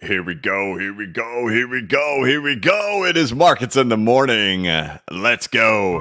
Here we go, here we go, here we go, here we go. It is Markets in the Morning. Let's go.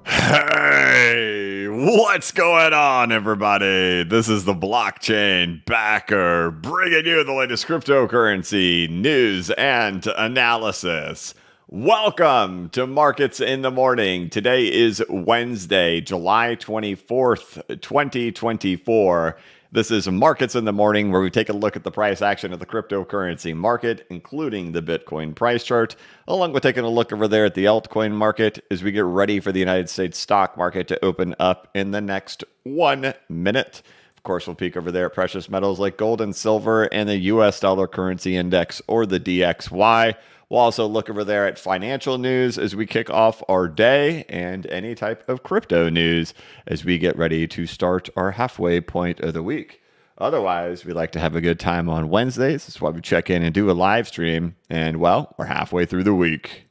Hey, what's going on, everybody? This is the Blockchain Backer, bringing you the latest cryptocurrency news and analysis. Welcome to Markets in the Morning. Today is Wednesday, July 24th, 2024. This is Markets in the Morning, where we take a look at the price action of the cryptocurrency market, including the Bitcoin price chart, along with taking a look over there at the altcoin market as we get ready for the United States stock market to open up in the next 1 minute. Of course, we'll peek over there at precious metals like gold and silver and the US dollar currency index, or the DXY. We'll also look over there at financial news as we kick off our day, and any type of crypto news as we get ready to start our halfway point of the week. Otherwise, we like to have a good time on Wednesdays. That's why we check in and do a live stream. And, well, we're halfway through the week.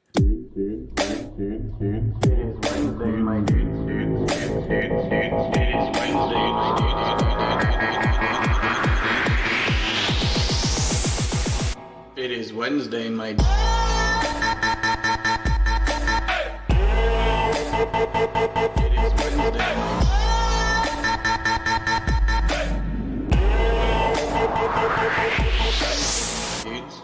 It is Wednesday, my It is Wednesday,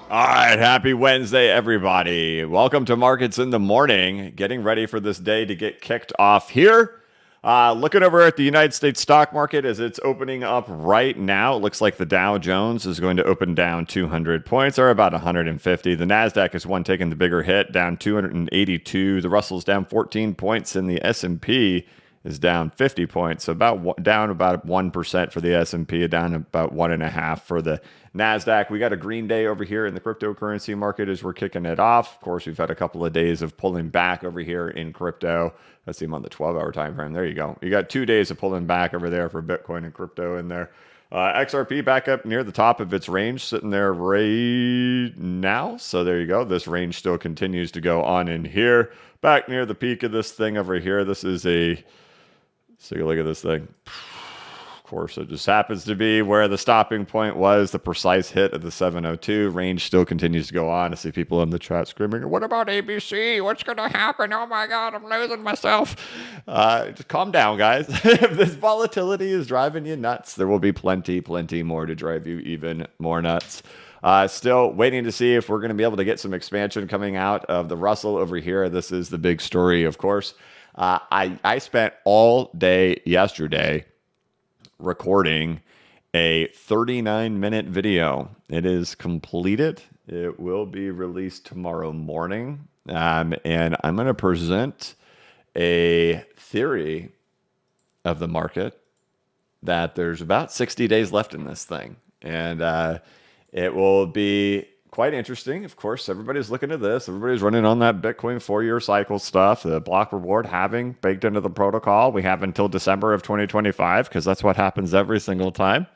All right, happy Wednesday, everybody. Welcome to Markets in the Morning. Getting ready for this day to get kicked off here. Looking over at the United States stock market as it's opening up right now, it looks like the Dow Jones is going to open down 200 points, or about 150. The NASDAQ is one taking the bigger hit, down 282. The Russel's down 14 points, and the S&P is down 50 points. So down about 1% for the S&P, down about 1.5% for the NASDAQ. We got a green day over here in the cryptocurrency market as we're kicking it off. Of course, we've had a couple of days of pulling back over here in crypto. Let's see, I'm on the 12-hour time frame. There you go. You got 2 days of pulling back over there for Bitcoin and crypto in there. XRP back up near the top of its range, sitting there right now. So there you go. This range still continues to go on in here. Back near the peak of this thing over here. This is let's take a look at this thing. Of course, it just happens to be where the stopping point was, the precise hit of the 702. Range still continues to go on. I see people in the chat screaming, what about ABC? What's going to happen? Oh my God, I'm losing myself. Just calm down, guys. If this volatility is driving you nuts, there will be plenty more to drive you even more nuts. Still waiting to see if we're going to be able to get some expansion coming out of the Russel over here. This is the big story, of course. I spent all day yesterday recording a 39-minute video. It is completed. It will be released tomorrow morning. And I'm going to present a theory of the market that there's about 60 days left in this thing. And it will be quite interesting. Of course, everybody's looking at this. Everybody's running on that Bitcoin 4-year cycle stuff, the block reward halving baked into the protocol. We have until December of 2025, because that's what happens every single time.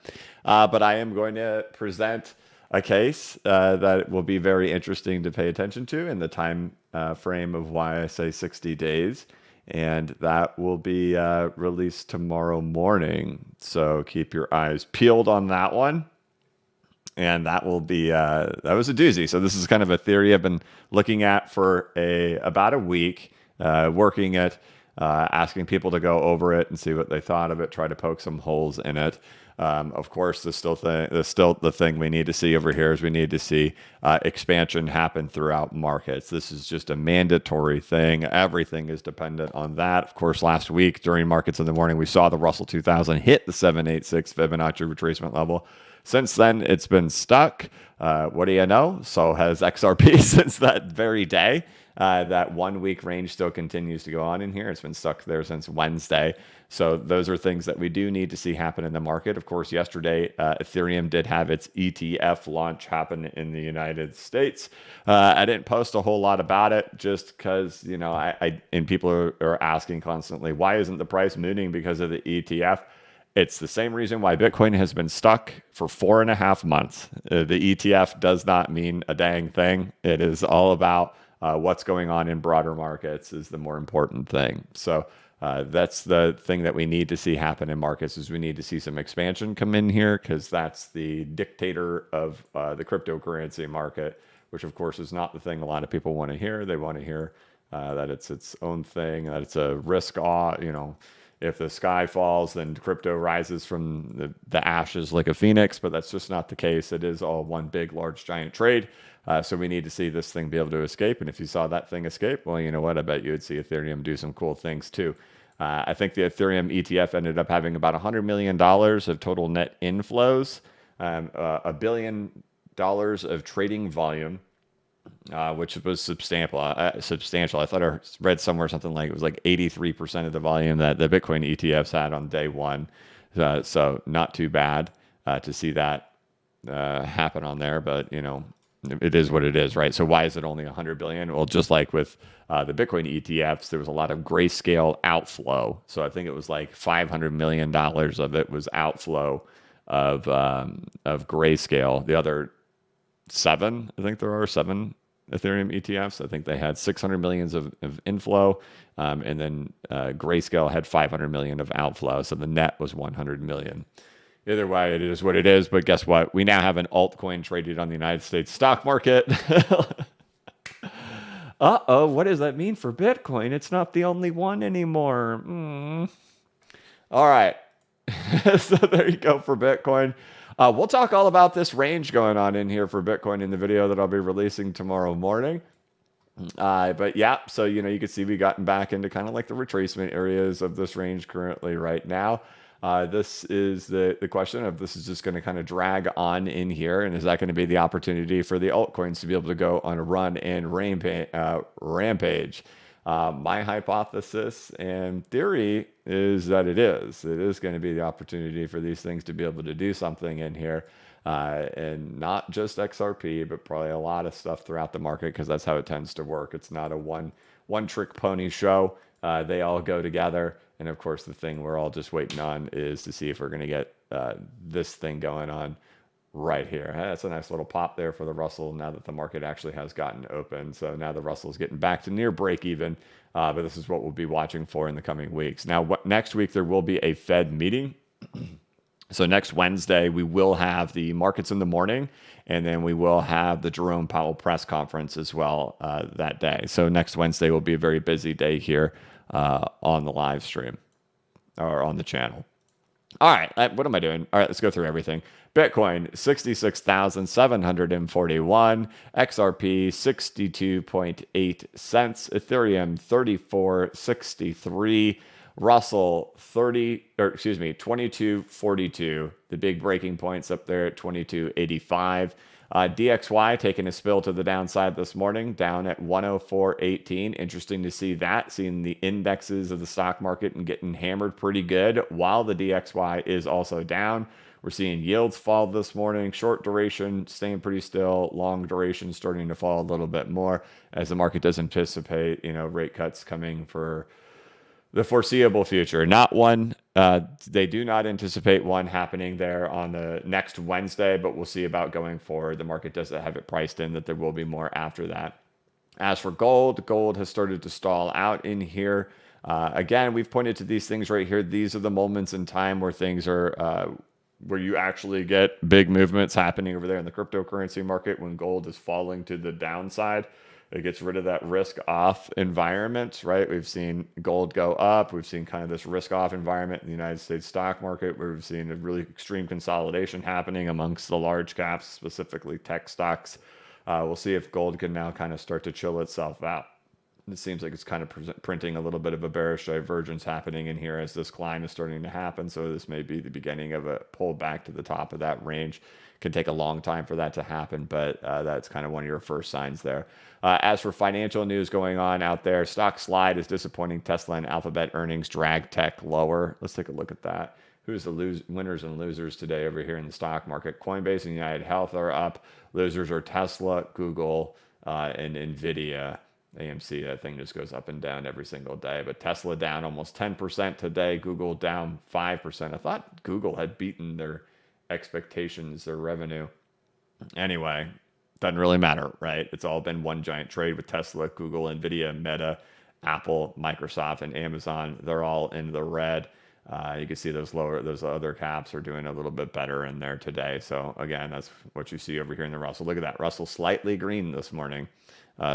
But I am going to present a case that will be very interesting to pay attention to in the time frame of why I say 60 days. And that will be released tomorrow morning. So keep your eyes peeled on that one. And that will be, that was a doozy. So this is kind of a theory I've been looking at for about a week, working it, asking people to go over it and see what they thought of it, try to poke some holes in it. Of course, the thing we need to see over here is we need to see expansion happen throughout markets. This is just a mandatory thing. Everything is dependent on that. Of course, last week during Markets in the Morning, we saw the Russell 2000 hit the 786 Fibonacci retracement level. Since then, it's been stuck. What do you know? So has XRP since that very day. That 1 week range still continues to go on in here. It's been stuck there since Wednesday. So those are things that we do need to see happen in the market. Of course, yesterday, Ethereum did have its ETF launch happen in the United States. I didn't post a whole lot about it just because, you know, and people are asking constantly, why isn't the price moving because of the ETF? It's the same reason why Bitcoin has been stuck for 4.5 months. The ETF does not mean a dang thing. It is all about What's going on in broader markets is the more important thing. So that's the thing that we need to see happen in markets is we need to see some expansion come in here because that's the dictator of the cryptocurrency market, which of course is not the thing a lot of people want to hear. They want to hear that it's its own thing, that it's a risk off, if the sky falls, then crypto rises from the ashes like a phoenix, but that's just not the case. It is all one big, large, giant trade. So we need to see this thing be able to escape. And if you saw that thing escape, well, you know what? I bet you would see Ethereum do some cool things too. I think the Ethereum ETF ended up having about $100 million of total net inflows, $1 billion of trading volume, which was substantial. I thought I read somewhere something like it was like 83% of the volume that the Bitcoin ETFs had on day one. So not too bad to see that happen on there, but it is what it is, right? So why is it only 100 billion? Well, just like with the Bitcoin ETFs, there was a lot of grayscale outflow. So I think it was like $500 million of it was outflow of grayscale. The other seven, I think there are seven Ethereum ETFs. I think they had 600 millions of inflow, and then Grayscale had 500 million of outflow. So the net was 100 million. Either way, it is what it is. But guess what? We now have an altcoin traded on the United States stock market. What does that mean for Bitcoin? It's not the only one anymore. All right. So there you go for Bitcoin. We'll talk all about this range going on in here for Bitcoin in the video that I'll be releasing tomorrow morning. But yeah, so, you can see we've gotten back into kind of like the retracement areas of this range currently right now. This is the question of this is just going to kind of drag on in here. And is that going to be the opportunity for the altcoins to be able to go on a run and rampage? My hypothesis and theory is that it is. It is going to be the opportunity for these things to be able to do something in here. And not just XRP, but probably a lot of stuff throughout the market because that's how it tends to work. It's not a one trick pony show. They all go together. And of course, the thing we're all just waiting on is to see if we're going to get this thing going on right here. That's a nice little pop there for the Russell now that the market actually has gotten open. So now the Russell is getting back to near break even. But this is what we'll be watching for in the coming weeks. Now, next week, there will be a Fed meeting. So next Wednesday, we will have the markets in the morning, and then we will have the Jerome Powell press conference as well that day. So next Wednesday will be a very busy day here on the live stream or on the channel. All right, what am I doing? All right, let's go through everything. Bitcoin, 66,741. XRP, 62.8 cents. Ethereum, 34.63. Russell, 22.42. The big breaking points up there at 22.85. DXY taking a spill to the downside this morning, down at 104.18. Interesting to see that, seeing the indexes of the stock market and getting hammered pretty good while the DXY is also down. We're seeing yields fall this morning, short duration staying pretty still, long duration starting to fall a little bit more as the market does anticipate, rate cuts coming for the foreseeable future. Not one, they do not anticipate one happening there on the next Wednesday, but we'll see about going forward. The market doesn't have it priced in that there will be more after that. As for gold has started to stall out in here. Again, we've pointed to these things right here. These are the moments in time where things are, where you actually get big movements happening over there in the cryptocurrency market when gold is falling to the downside. It gets rid of that risk off environment, right? We've seen gold go up. We've seen kind of this risk off environment in the United States stock market where we've seen a really extreme consolidation happening amongst the large caps, specifically tech stocks. We'll see if gold can now kind of start to chill itself out. It seems like it's kind of printing a little bit of a bearish divergence happening in here as this climb is starting to happen. So this may be the beginning of a pull back to the top of that range. Can take a long time for that to happen, but that's kind of one of your first signs there. As for financial news going on out there, stock slide is disappointing. Tesla and Alphabet earnings drag tech lower. Let's take a look at that. Who's the winners and losers today over here in the stock market? Coinbase and United Health are up. Losers are Tesla, Google, and Nvidia. AMC, that thing just goes up and down every single day. But Tesla down almost 10% today. Google down 5%. I thought Google had beaten their expectations, their revenue. Anyway, Doesn't really matter, right? It's all been one giant trade with Tesla, Google, Nvidia, Meta, Apple, Microsoft, and Amazon. They're all in the red. You can see those other caps are doing a little bit better in there today. So again, that's what you see over here in the Russell. Look at that, Russell slightly green this morning.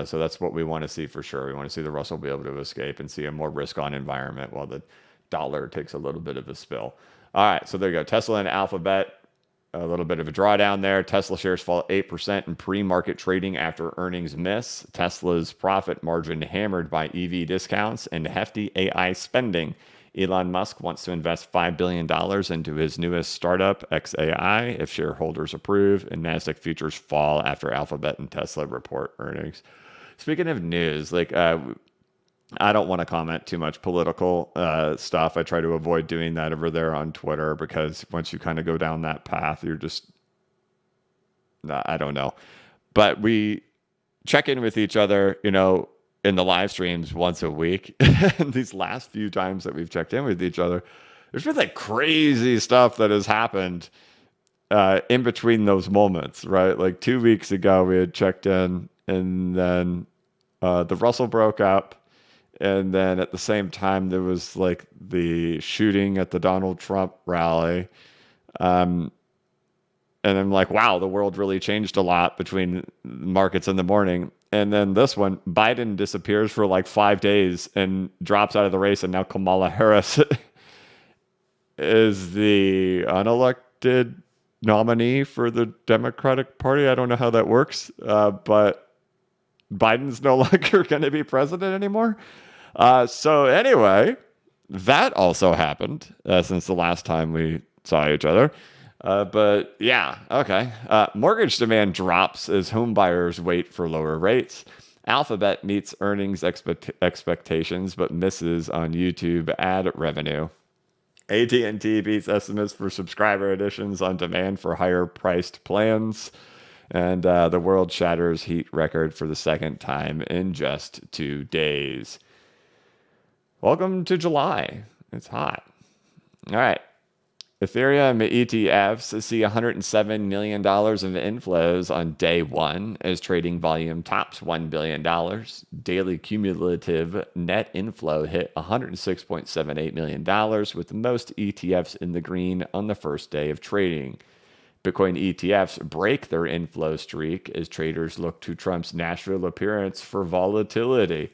So that's what we want to see for sure. We want to see the Russell be able to escape and see a more risk-on environment while the dollar takes a little bit of a spill. All right, so there you go. Tesla and Alphabet, a little bit of a drawdown there. Tesla shares fall 8% in pre-market trading after earnings miss. Tesla's profit margin hammered by EV discounts and hefty AI spending. Elon Musk wants to invest $5 billion into his newest startup, XAI, if shareholders approve, and NASDAQ futures fall after Alphabet and Tesla report earnings. Speaking of news, I don't want to comment too much political stuff. I try to avoid doing that over there on Twitter because once you kind of go down that path, you're just, I don't know. But we check in with each other, in the live streams once a week. And these last few times that we've checked in with each other, there's been crazy stuff that has happened in between those moments, right? Like 2 weeks ago, we had checked in and then the Russell broke up. And then at the same time, there was the shooting at the Donald Trump rally. And I'm like, wow, the world really changed a lot between markets in the morning. And then this one, Biden disappears for 5 days and drops out of the race. And now Kamala Harris is the unelected nominee for the Democratic Party. I don't know how that works, but Biden's no longer going to be president anymore. So anyway, that also happened since the last time we saw each other. But yeah, okay. Mortgage demand drops as home buyers wait for lower rates. Alphabet meets earnings expectations but misses on YouTube ad revenue. AT&T beats estimates for subscriber additions on demand for higher priced plans. And the world shatters heat record for the second time in just 2 days. Welcome to July. It's hot. All right. Ethereum ETFs see $107 million of inflows on day one as trading volume tops $1 billion. Daily cumulative net inflow hit $106.78 million, with most ETFs in the green on the first day of trading. Bitcoin ETFs break their inflow streak as traders look to Trump's Nashville appearance for volatility.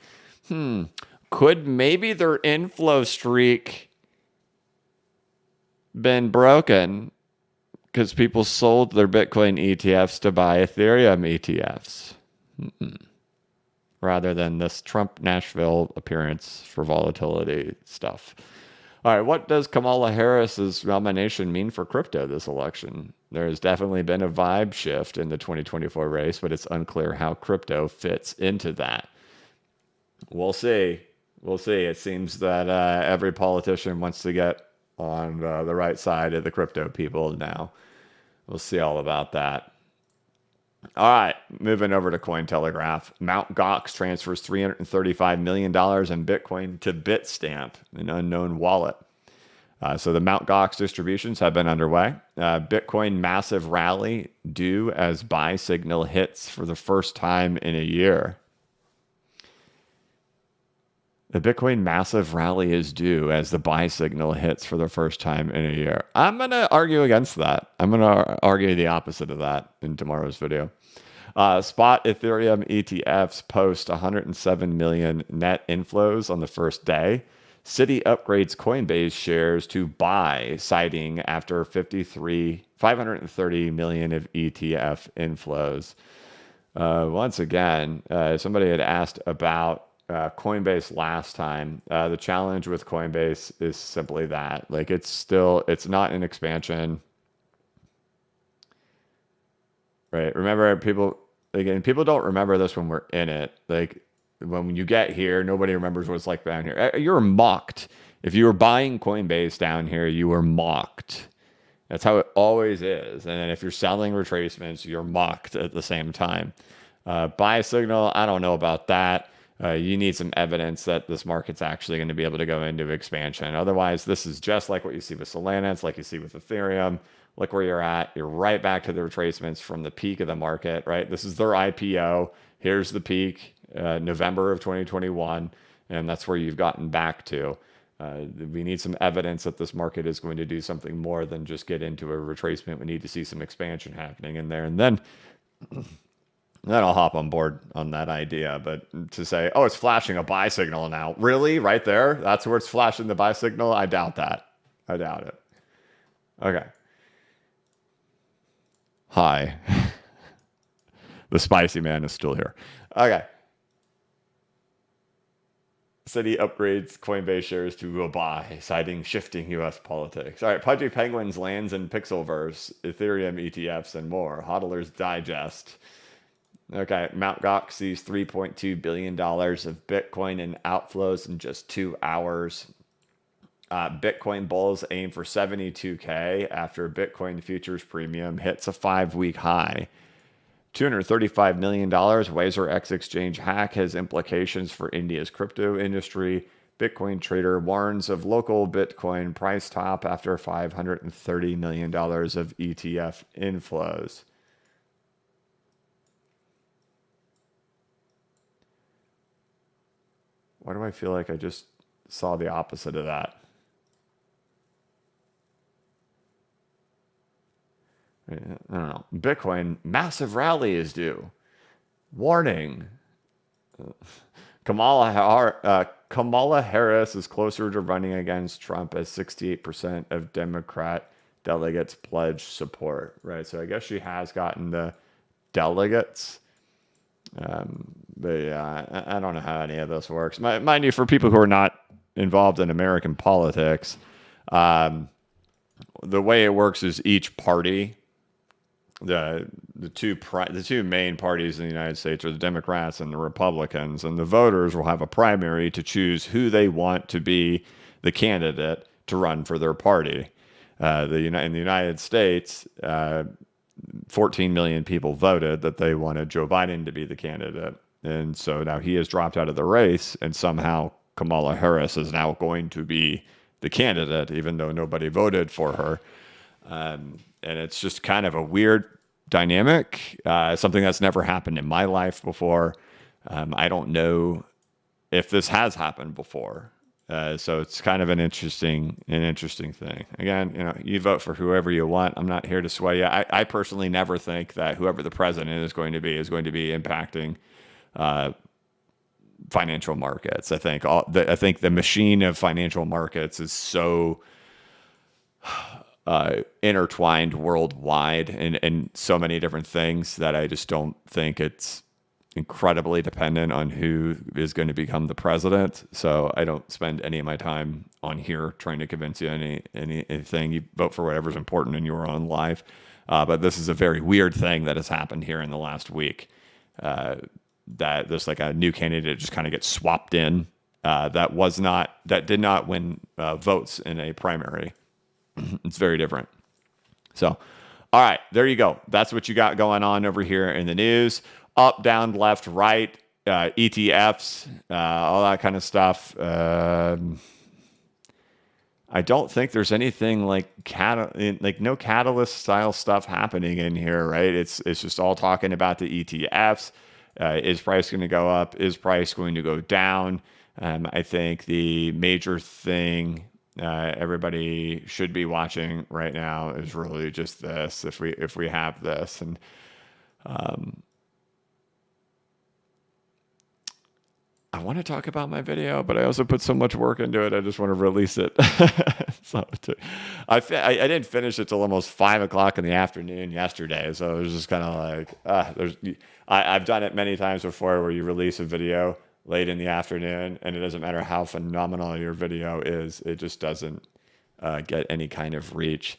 Could maybe their inflow streak been broken because people sold their Bitcoin ETFs to buy Ethereum ETFs rather than this Trump Nashville appearance for volatility stuff? All right, what does Kamala Harris's nomination mean for crypto this election? There has definitely been a vibe shift in the 2024 race, but it's unclear how crypto fits into that. We'll see. We'll see. It seems that every politician wants to get on the right side of the crypto people now. We'll see all about that. All right, moving over to Cointelegraph. Mt. Gox transfers $335 million in Bitcoin to Bitstamp, an unknown wallet. So the Mt. Gox distributions have been underway. Bitcoin massive rally due as buy signal hits for the first time in a year. The Bitcoin massive rally is due as the buy signal hits for the first time in a year. I'm going to argue against that. I'm going to argue the opposite of that in tomorrow's video. Spot Ethereum ETFs post 107 million net inflows on the first day. Citi upgrades Coinbase shares to buy, citing after 530 million of ETF inflows. Once again, somebody had asked about Coinbase last time. The challenge with Coinbase is simply that, it's not an expansion, right? Remember, people don't remember this when we're in it. When you get here, nobody remembers what it's like down here. You're mocked. If you were buying Coinbase down here, you were mocked. That's how it always is. And then if you're selling retracements, you're mocked at the same time. Buy signal, I don't know about that. You need some evidence that this market's actually going to be able to go into expansion. Otherwise, this is just like what you see with Solana. It's like you see with Ethereum. Look where you're at. You're right back to the retracements from the peak of the market, right? This is their IPO. Here's the peak, November of 2021, and that's where you've gotten back to. We need some evidence that this market is going to do something more than just get into a retracement. We need to see some expansion happening in there, and then I'll hop on board on that idea. But to say, oh, it's flashing a buy signal now, really, right there? That's where it's flashing the buy signal? I doubt that. I doubt it. Okay. Hi. The spicy man is still here. Okay. Citi upgrades Coinbase shares to a buy, citing shifting U.S. politics. All right, Pudgy Penguins lands in Pixelverse, Ethereum ETFs, and more. Hodlers Digest. Okay, Mt. Gox sees $3.2 billion of Bitcoin in outflows in just 2 hours. Bitcoin bulls aim for 72K after Bitcoin futures premium hits a 5-week high. $235 million Wazer X exchange hack has implications for India's crypto industry. Bitcoin trader warns of local Bitcoin price top after $530 million of ETF inflows. Why do I feel like I just saw the opposite of that? I don't know. Bitcoin, massive rally is due. Warning. Kamala Harris is closer to running against Trump as 68% of Democrat delegates pledge support. Right. So I guess she has gotten the delegates. But yeah, I don't know how any of this works. Mind you, for people who are not involved in American politics, the way it works is each party, the two main parties in the United States are the Democrats and the Republicans, and the voters will have a primary to choose who they want to be the candidate to run for their party. In the United States, 14 million people voted that they wanted Joe Biden to be the candidate. And so now he has dropped out of the race, and somehow Kamala Harris is now going to be the candidate, even though nobody voted for her. And it's just kind of a weird dynamic, something that's never happened in my life before. I don't know if this has happened before. So it's kind of an interesting thing. Again, you vote for whoever you want. I'm not here to sway you. I personally never think that whoever the president is going to be impacting financial markets. I think the machine of financial markets is so intertwined worldwide in so many different things that I just don't think it's incredibly dependent on who is going to become the president. So I don't spend any of my time on here trying to convince you anything. You vote for whatever's important in your own life. But this is a very weird thing that has happened here in the last week. That there's like a new candidate just kind of gets swapped in. That did not win votes in a primary. It's very different. So, all right, there you go. That's what you got going on over here in the news. Up, down, left, right, ETFs, all that kind of stuff. I don't think there's anything like no catalyst style stuff happening in here, right? It's just all talking about the ETFs. Is price going to go up? Is price going to go down? I think the major thing everybody should be watching right now is really just this. If we have this, and I want to talk about my video, but I also put so much work into it. I just want to release it. So I didn't finish it till almost 5 o'clock in the afternoon yesterday. So it was just kind of like, I've done it many times before where you release a video late in the afternoon and it doesn't matter how phenomenal your video is. It just doesn't get any kind of reach.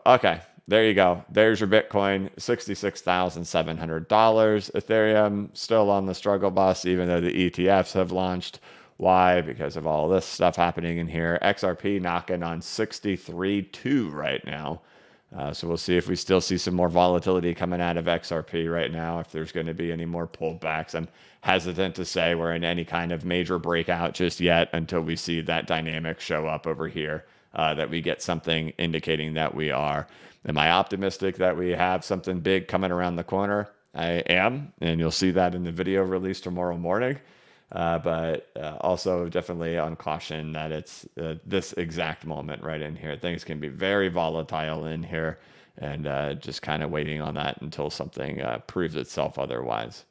Okay. There you go. There's your Bitcoin, $66,700. Ethereum still on the struggle bus, even though the ETFs have launched. Why? Because of all this stuff happening in here. XRP knocking on 63.2 right now. So we'll see if we still see some more volatility coming out of XRP right now, if there's going to be any more pullbacks. I'm hesitant to say we're in any kind of major breakout just yet until we see that dynamic show up over here. that we get something indicating that we are. Am I optimistic that we have something big coming around the corner? I am, and you'll see that in the video released tomorrow morning. But also definitely on caution that it's this exact moment right in here. Things can be very volatile in here, and just kind of waiting on that until something proves itself otherwise.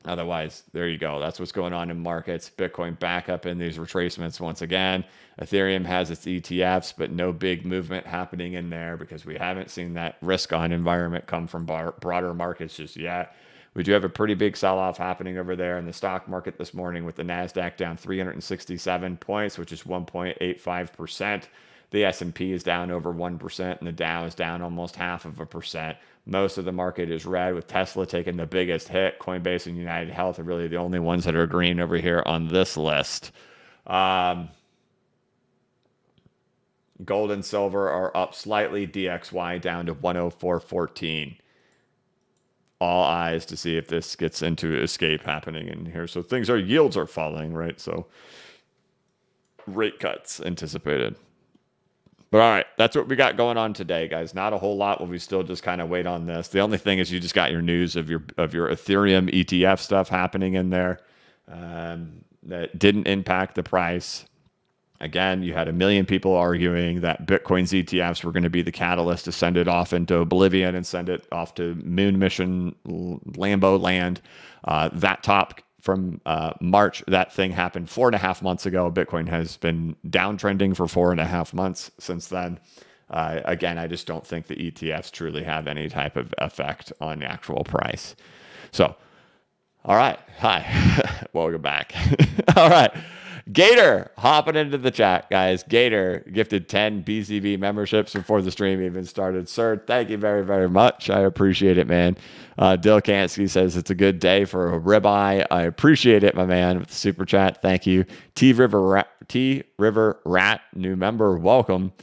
Otherwise, there you go. That's what's going on in markets. Bitcoin back up in these retracements once again. Ethereum has its ETFs, but no big movement happening in there because we haven't seen that risk on environment come from broader markets just yet. We do have a pretty big sell-off happening over there in the stock market this morning with the NASDAQ down 367 points, which is 1.85%. The S&P is down over 1%, and the Dow is down almost 0.5%. Most of the market is red, with Tesla taking the biggest hit. Coinbase and United Health are really the only ones that are green over here on this list. Gold and silver are up slightly. DXY down to 104.14. All eyes to see if this gets into escape happening in here. So yields are falling, right? So rate cuts anticipated. But all right, that's what we got going on today, guys. Not a whole lot. Will we still just kind of wait on this? The only thing is you just got your news of your Ethereum ETF stuff happening in there that didn't impact the price. Again, you had 1 million people arguing that Bitcoin's ETFs were going to be the catalyst to send it off into oblivion and send it off to moon mission Lambo land. That top from March, that thing happened 4.5 months ago. Bitcoin has been downtrending for 4.5 months since then. Again, I just don't think the ETFs truly have any type of effect on the actual price. So, all right. Hi. Welcome back. All right. Gator hopping into the chat, guys. Gator gifted 10 BCB memberships before the stream even started. Sir, thank you very, very much. I appreciate it, man. Dill Kansky says it's a good day for a ribeye. I appreciate it, my man, with the super chat. Thank you. T River Rat, new member, welcome.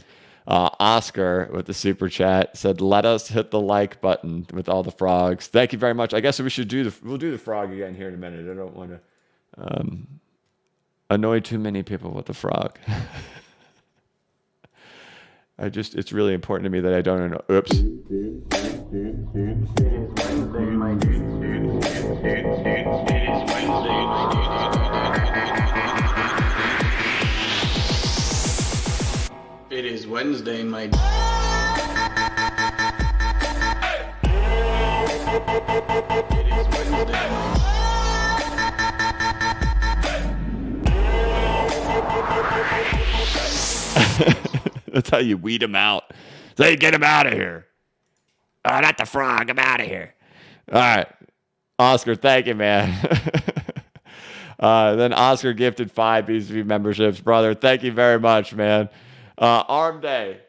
Oscar with the super chat said, "Let us hit the like button with all the frogs." Thank you very much. I guess we should we'll do the frog again here in a minute. I don't want to annoy too many people with the frog. It's really important to me that I don't know. Oops. It is Wednesday, my It is Wednesday, That's how you weed them out. Say, get him out of here. Oh, not the frog. I'm out of here. All right. Oscar, thank you, man. Then Oscar gifted 5 BCB memberships. Brother, thank you very much, man. Arm Day.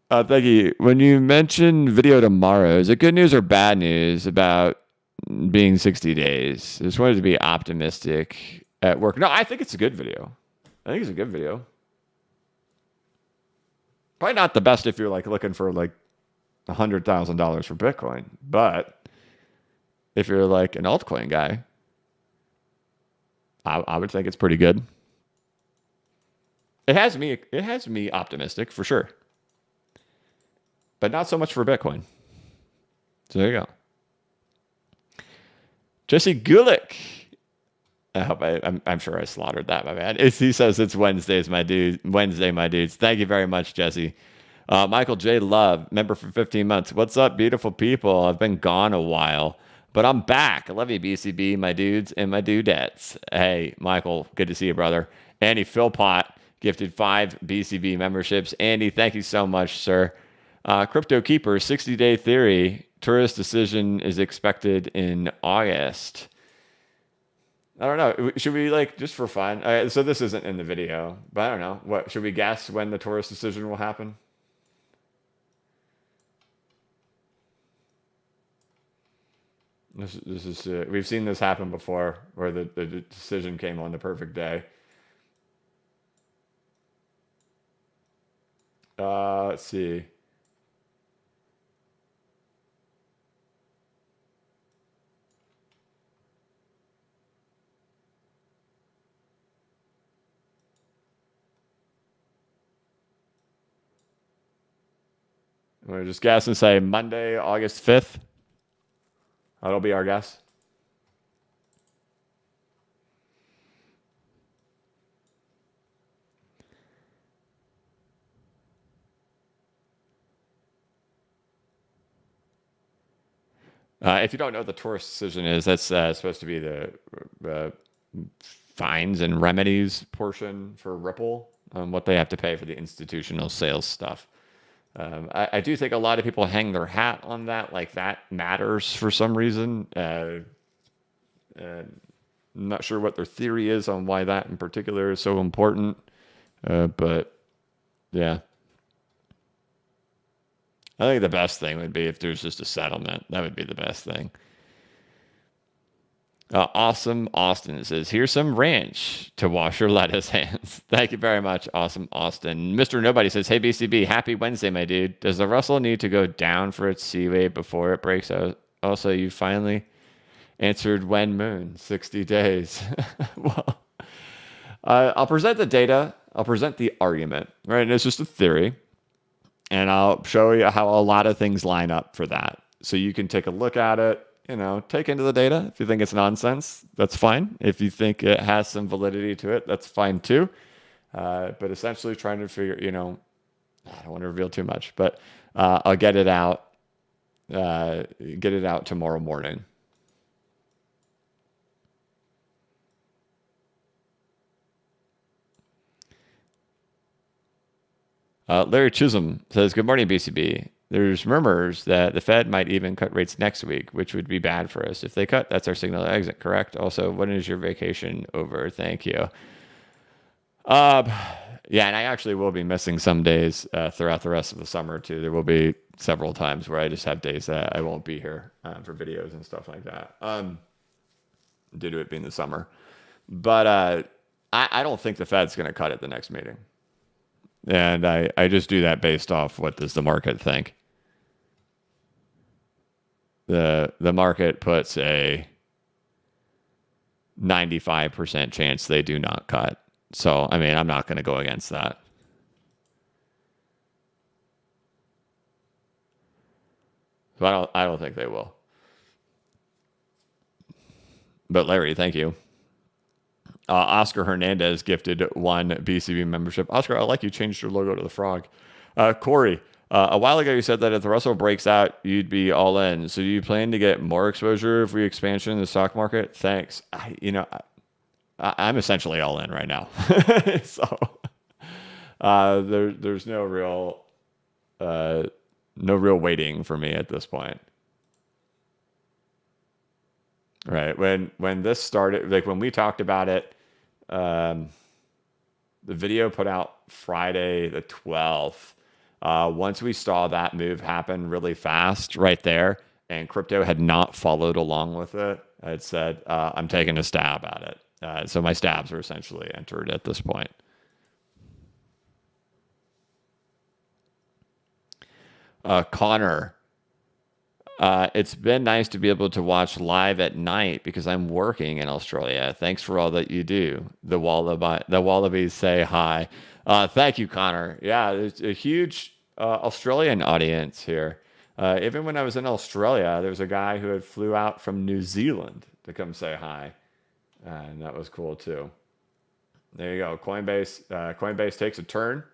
Thank you. When you mention video tomorrow, is it good news or bad news about being 60 days? I just wanted to be optimistic at work. No, I think it's a good video. I think it's a good video. Probably not the best if you're like looking for like $100,000 for Bitcoin, but if you're like an altcoin guy, I would think it's pretty good. It has me optimistic for sure, but not so much for Bitcoin. So there you go. Jesse Gulick. I hope I'm sure I slaughtered that, my man. He says it's Wednesday, my dudes. Thank you very much, Jesse. Michael J. Love, member for 15 months. What's up, beautiful people? I've been gone a while, but I'm back. I love you, BCB, my dudes and my dudettes. Hey, Michael, good to see you, brother. Andy Philpott gifted 5 BCB memberships. Andy, thank you so much, sir. Crypto Keeper, 60-day theory. Tourist decision is expected in August. I don't know. Should we, like, just for fun? So this isn't in the video, but I don't know. What should we guess when the tourist decision will happen? This is we've seen this happen before, where the decision came on the perfect day. Let's see. We'll just guess and say Monday, August 5th. That'll be our guess. If you don't know what the Taurus decision is, that's supposed to be the fines and remedies portion for Ripple, what they have to pay for the institutional sales stuff. I do think a lot of people hang their hat on that, like that matters for some reason. I'm not sure what their theory is on why that in particular is so important, but yeah. I think the best thing would be if there's just a settlement. That would be the best thing. Awesome Austin says, here's some ranch to wash your lettuce hands. Thank you very much, Awesome Austin. Mr. Nobody says, hey, BCB, happy Wednesday, my dude. Does the Russell need to go down for its C wave before it breaks out? Also, you finally answered when moon, 60 days. Well, I'll present the data. I'll present the argument, right? And it's just a theory. And I'll show you how a lot of things line up for that. So you can take a look at it, take into the data. If you think it's nonsense, that's fine. If you think it has some validity to it, that's fine too. But essentially trying to figure, I don't want to reveal too much, but I'll get it out tomorrow morning. Larry Chisholm says, good morning, BCB. There's murmurs that the Fed might even cut rates next week, which would be bad for us. If they cut, that's our signal to exit, correct? Also, when is your vacation over? Thank you. Yeah, and I actually will be missing some days throughout the rest of the summer, too. There will be several times where I just have days that I won't be here for videos and stuff like that, due to it being the summer. But I don't think the Fed's going to cut it the next meeting. And I just do that based off what does the market think. The market puts a 95% chance they do not cut. So, I'm not going to go against that. So I don't think they will. But Larry, thank you. Oscar Hernandez gifted 1 BCB membership. Oscar, I like you changed your logo to the frog. Corey, a while ago you said that if the Russell breaks out, you'd be all in. So do you plan to get more exposure for expansion in the stock market? Thanks. I'm essentially all in right now. So there's no real waiting for me at this point. Right. When this started, like when we talked about it, the video put out Friday the 12th. Once we saw that move happen really fast right there, and crypto had not followed along with it, I'd said, I'm taking a stab at it. So my stabs are essentially entered at this point. Connor, it's been nice to be able to watch live at night because I'm working in Australia. Thanks for all that you do. The Wallabies say hi. Thank you, Connor. Yeah, there's a huge Australian audience here. Even when I was in Australia, there was a guy who had flew out from New Zealand to come say hi. And that was cool too. There you go. Coinbase takes a turn.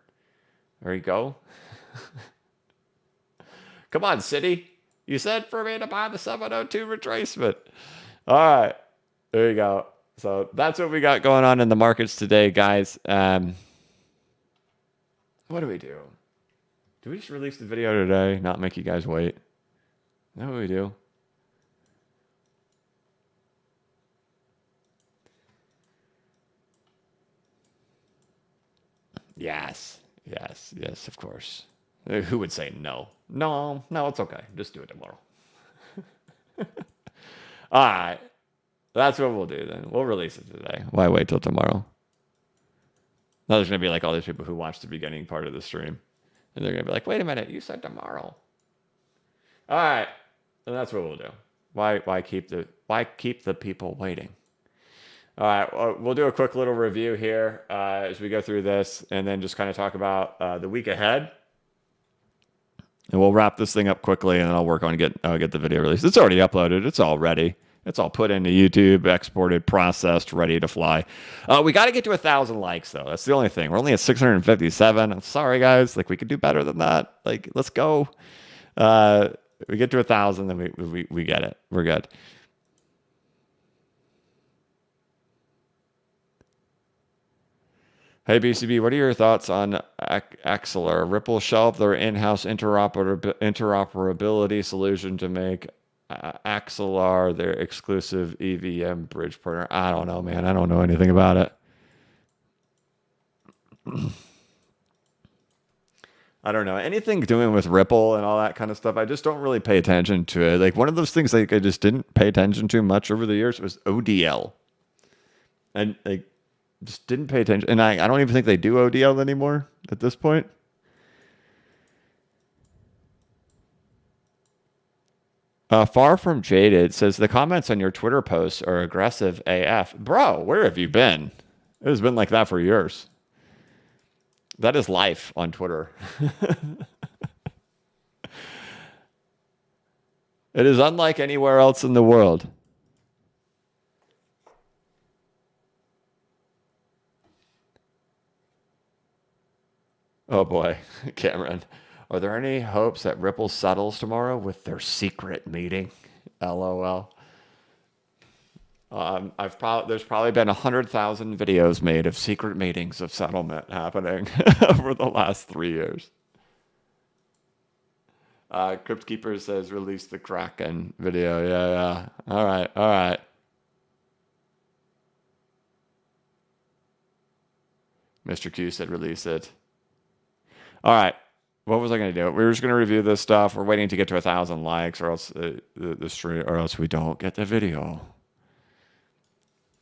There you go. Come on, City. You said for me to buy the 702 retracement. All right. There you go. So that's what we got going on in the markets today, guys. What do we do? Do we just release the video today, not make you guys wait? Is that what we do? Yes, of course. Who would say no? No, it's okay. Just do it tomorrow. All right. That's what we'll do then. We'll release it today. Why wait till tomorrow? Now there's going to be like all these people who watched the beginning part of the stream. And they're going to be like, wait a minute, you said tomorrow. All right. And that's what we'll do. Why keep the people waiting? All right, we'll do a quick little review here as we go through this and then just kind of talk about the week ahead. And we'll wrap this thing up quickly, and then I'll work on get the video released. It's already uploaded. It's all ready. It's all put into YouTube, exported, processed, ready to fly. We got to get to 1,000 likes, though. That's the only thing. We're only at 657. I'm sorry, guys. Like, we could do better than that. Like, let's go. We get to 1,000, then we get it. We're good. Hey, BCB, what are your thoughts on Axelar? Ripple shelved their in-house interoperability solution to make Axelar their exclusive EVM bridge partner. I don't know, man. I don't know anything about it. I don't know. Anything doing with Ripple and all that kind of stuff, I just don't really pay attention to it. Like, one of those things like I just didn't pay attention to much over the years was ODL. And like, just didn't pay attention. And I don't even think they do ODL anymore at this point. Far from jaded says the comments on your Twitter posts are aggressive AF. Bro, where have you been? It has been like that for years. That is life on Twitter. It is unlike anywhere else in the world. Oh boy, Cameron. Are there any hopes that Ripple settles tomorrow with their secret meeting? LOL. There's probably been 100,000 videos made of secret meetings of settlement happening over the last 3 years. Cryptkeeper says release the Kraken video. Yeah. All right. Mr. Q said release it. All right. What was I going to do? We were just going to review this stuff. We're waiting to get to 1,000 likes, or else the stream, or else we don't get the video.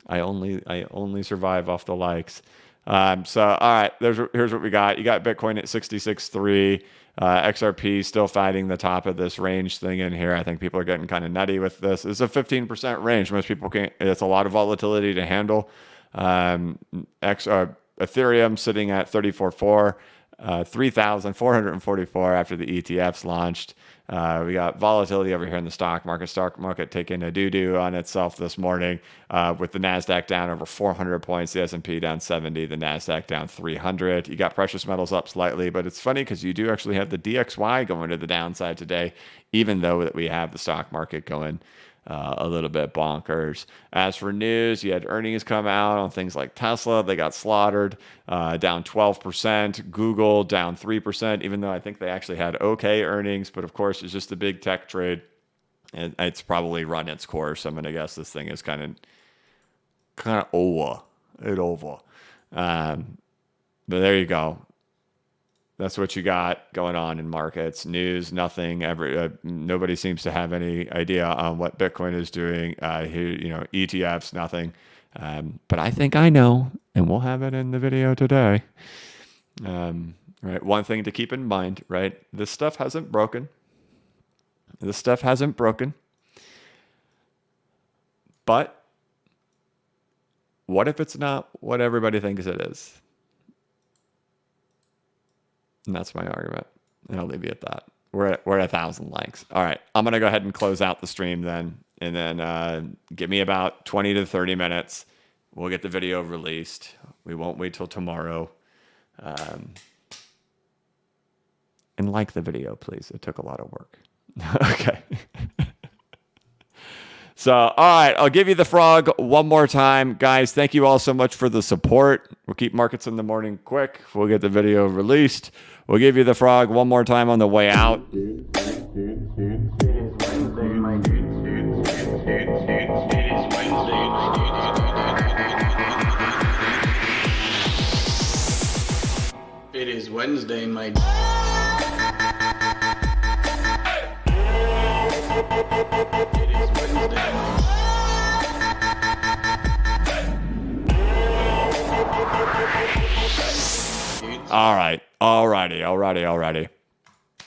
I only survive off the likes. So all right, here's what we got. You got Bitcoin at 66.3. XRP still fighting the top of this range thing in here. I think people are getting kind of nutty with this. It's a 15% range. Most people can't. It's a lot of volatility to handle. Ethereum sitting at 34.4. 3,444 after the ETFs launched. We got volatility over here in the stock market. Stock market taking a doo-doo on itself this morning with the NASDAQ down over 400 points, the S&P down 70, the NASDAQ down 300. You got precious metals up slightly, but it's funny because you do actually have the DXY going to the downside today, even though that we have the stock market going a little bit bonkers. As for news, you had earnings come out on things like Tesla. They got slaughtered, down 12%. Google down 3%, even though I think they actually had okay earnings. But of course, it's just a big tech trade. And it's probably run its course. I'm going to guess this thing is kind of over. It's over. But there you go. That's what you got going on in markets. News, nothing. Nobody seems to have any idea on what Bitcoin is doing. ETFs, nothing. But I think I know, and we'll have it in the video today. Right. One thing to keep in mind, right? This stuff hasn't broken. But what if it's not what everybody thinks it is? And that's my argument. And I'll leave you at that. We're at 1,000 likes. All right. I'm going to go ahead and close out the stream then. And then give me about 20 to 30 minutes. We'll get the video released. We won't wait till tomorrow. And like the video, please. It took a lot of work. Okay. So, all right, I'll give you the frog one more time. Guys, thank you all so much for the support. We'll keep markets in the morning quick. We'll get the video released. We'll give you the frog one more time on the way out. It is Wednesday, my Alrighty.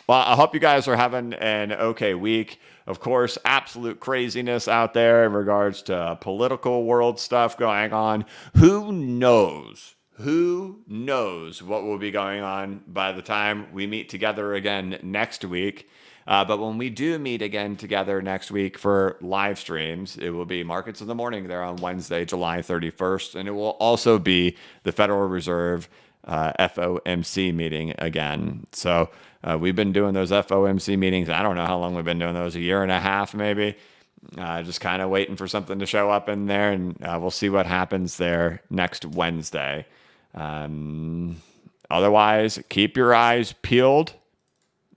Well, I hope you guys are having an okay week. Of course, absolute craziness out there in regards to political world stuff going on. Who knows who knows what will be going on by the time we meet together again next week. But when we do meet again together next week for live streams, it will be Markets in the Morning there on Wednesday, July 31st. And it will also be the Federal Reserve FOMC meeting again. So we've been doing those FOMC meetings. I don't know how long we've been doing those, a year and a half maybe. Just kind of waiting for something to show up in there, and we'll see what happens there next Wednesday. Otherwise, keep your eyes peeled.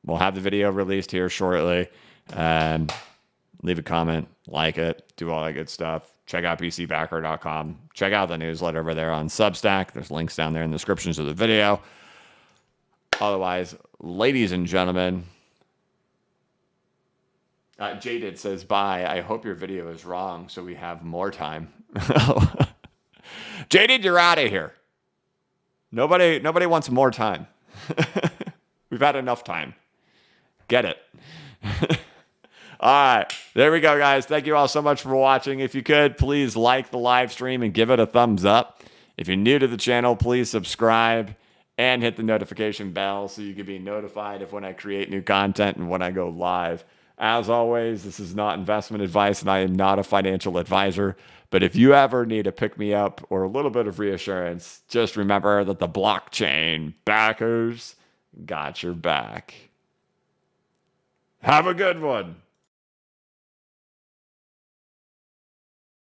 We'll have the video released here shortly. Leave a comment, like it, do all that good stuff. Check out PCBacker.com. Check out the newsletter over there on Substack. There's links down there in the descriptions of the video. Otherwise, ladies and gentlemen, Jaded says, bye. I hope your video is wrong so we have more time. Jaded, you're out of here. Nobody wants more time. We've had enough time. Get it. All right. There we go, guys. Thank you all so much for watching. If you could, please like the live stream and give it a thumbs up. If you're new to the channel, please subscribe and hit the notification bell so you can be notified of when I create new content and when I go live. As always, this is not investment advice and I am not a financial advisor. But if you ever need a pick-me-up or a little bit of reassurance, just remember that the blockchain backers got your back. Have a good one.